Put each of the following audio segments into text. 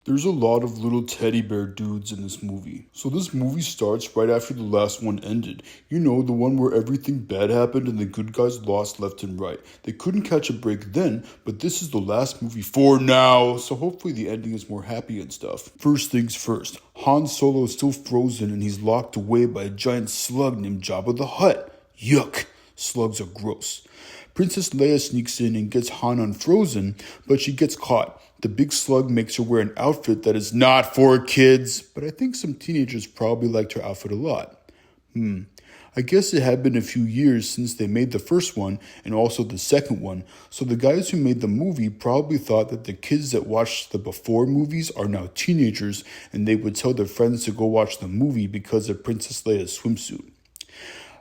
There's a lot of little teddy bear dudes in this movie. So this movie starts right after the last one ended. You know, the one where everything bad happened and the good guys lost left and right. They couldn't catch a break then, but this is the last movie for now. So hopefully the ending is more happy and stuff. First things first, Han Solo is still frozen and he's locked away by a giant slug named Jabba the Hutt. Yuck! Slugs are gross. Princess Leia sneaks in and gets Han unfrozen, but she gets caught. The big slug makes her wear an outfit that is not for kids, but I think some teenagers probably liked her outfit a lot. I guess it had been a few years since they made the first one and also the second one, so the guys who made the movie probably thought that the kids that watched the before movies are now teenagers and they would tell their friends to go watch the movie because of Princess Leia's swimsuit.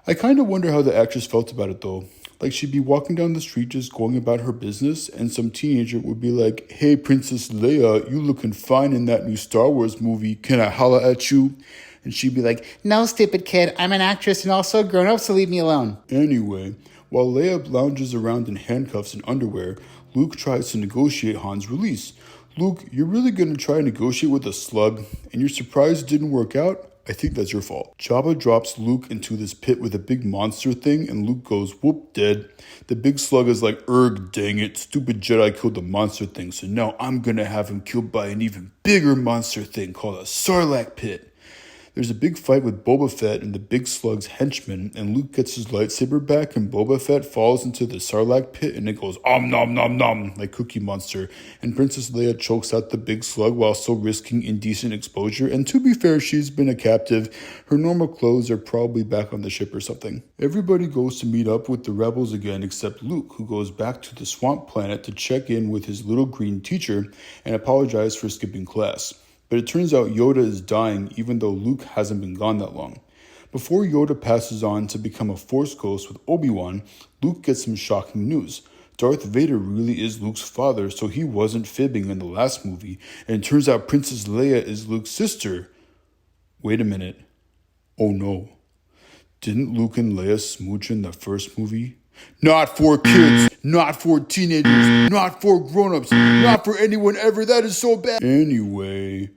I kind of wonder how the actress felt about it though. Like she'd be walking down the street just going about her business and some teenager would be like, "Hey Princess Leia, you looking fine in that new Star Wars movie. Can I holla at you?" And she'd be like, "No, stupid kid. I'm an actress and also a grown-up, so leave me alone." Anyway, while Leia lounges around in handcuffs and underwear, Luke tries to negotiate Han's release. "Luke, you're really gonna try and negotiate with a slug, and you're surprised it didn't work out? I think that's your fault." Jabba drops Luke into this pit with a big monster thing, and Luke goes, "Whoop, dead." The big slug is like, "Erg, dang it, stupid Jedi killed the monster thing, so now I'm gonna have him killed by an even bigger monster thing called a Sarlacc pit." There's a big fight with Boba Fett and the big slug's henchmen, and Luke gets his lightsaber back, and Boba Fett falls into the Sarlacc pit, and it goes om nom nom nom like Cookie Monster, and Princess Leia chokes out the big slug while still risking indecent exposure, and to be fair, she's been a captive. Her normal clothes are probably back on the ship or something. Everybody goes to meet up with the rebels again except Luke, who goes back to the swamp planet to check in with his little green teacher and apologize for skipping class. But it turns out Yoda is dying even though Luke hasn't been gone that long. Before Yoda passes on to become a Force ghost with Obi-Wan, Luke gets some shocking news. Darth Vader really is Luke's father, so he wasn't fibbing in the last movie, and it turns out Princess Leia is Luke's sister. Wait a minute. Oh no. Didn't Luke and Leia smooch in the first movie? Not for kids, not for teenagers, not for grown-ups, not for anyone ever. That is so bad. Anyway,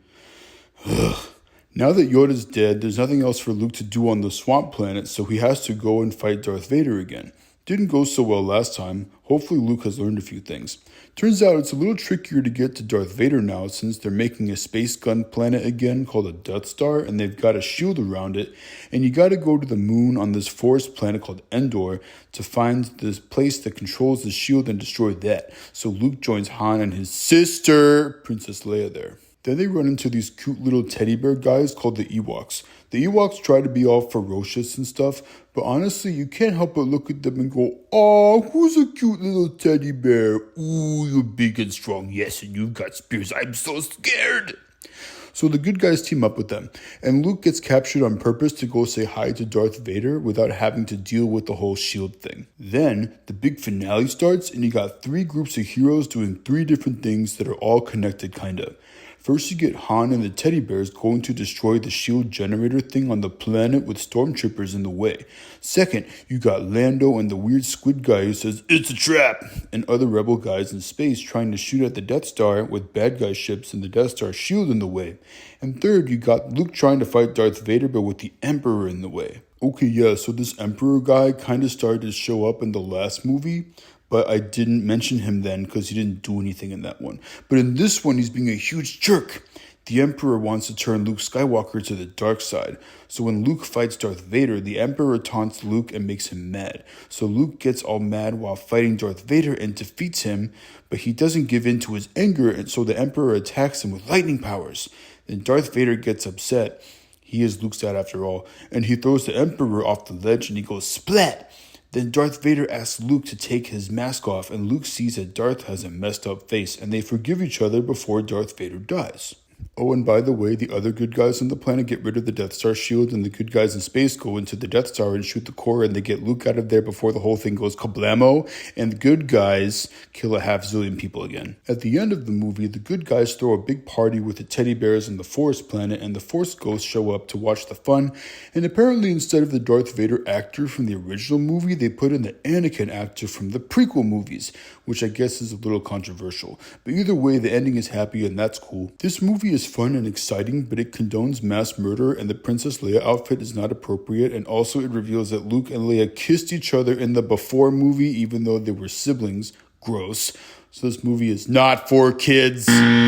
now that Yoda's dead, there's nothing else for Luke to do on the swamp planet, so he has to go and fight Darth Vader again. Didn't go so well last time. Hopefully Luke has learned a few things. Turns out it's a little trickier to get to Darth Vader now since they're making a space gun planet again called a Death Star, and they've got a shield around it, and you gotta go to the moon on this forest planet called Endor to find this place that controls the shield and destroy that. So Luke joins Han and his sister, Princess Leia, there. Then they run into these cute little teddy bear guys called the Ewoks. The Ewoks try to be all ferocious and stuff, but honestly, you can't help but look at them and go, "Aw, who's a cute little teddy bear? Ooh, you're big and strong, yes, and you've got spears. I'm so scared." So the good guys team up with them, and Luke gets captured on purpose to go say hi to Darth Vader without having to deal with the whole shield thing. Then the big finale starts, and you got three groups of heroes doing three different things that are all connected, kinda. First, you get Han and the teddy bears going to destroy the shield generator thing on the planet with stormtroopers in the way. Second, you got Lando and the weird squid guy who says, "It's a trap," and other rebel guys in space trying to shoot at the Death Star with bad guy ships and the Death Star shield in the way. And third, you got Luke trying to fight Darth Vader but with the Emperor in the way. Okay, yeah, so this Emperor guy kind of started to show up in the last movie, but I didn't mention him then because he didn't do anything in that one. But in this one, he's being a huge jerk. The Emperor wants to turn Luke Skywalker to the dark side. So when Luke fights Darth Vader, the Emperor taunts Luke and makes him mad. So Luke gets all mad while fighting Darth Vader and defeats him, but he doesn't give in to his anger, and so the Emperor attacks him with lightning powers. Then Darth Vader gets upset. He is Luke's dad after all, and he throws the Emperor off the ledge and he goes splat. Then Darth Vader asks Luke to take his mask off, and Luke sees that Darth has a messed up face, and they forgive each other before Darth Vader dies. Oh, and by the way, the other good guys on the planet get rid of the Death Star shield, and the good guys in space go into the Death Star and shoot the core, and they get Luke out of there before the whole thing goes kablamo, and the good guys kill a half zillion people again. At the end of the movie, the good guys throw a big party with the teddy bears on the Forest planet, and the Force ghosts show up to watch the fun, and apparently instead of the Darth Vader actor from the original movie, they put in the Anakin actor from the prequel movies, which I guess is a little controversial. But either way, the ending is happy, and that's cool. This movie is fun and exciting, but it condones mass murder, and the Princess Leia outfit is not appropriate, and also it reveals that Luke and Leia kissed each other in the before movie even though they were siblings. Gross. So this movie is not for kids.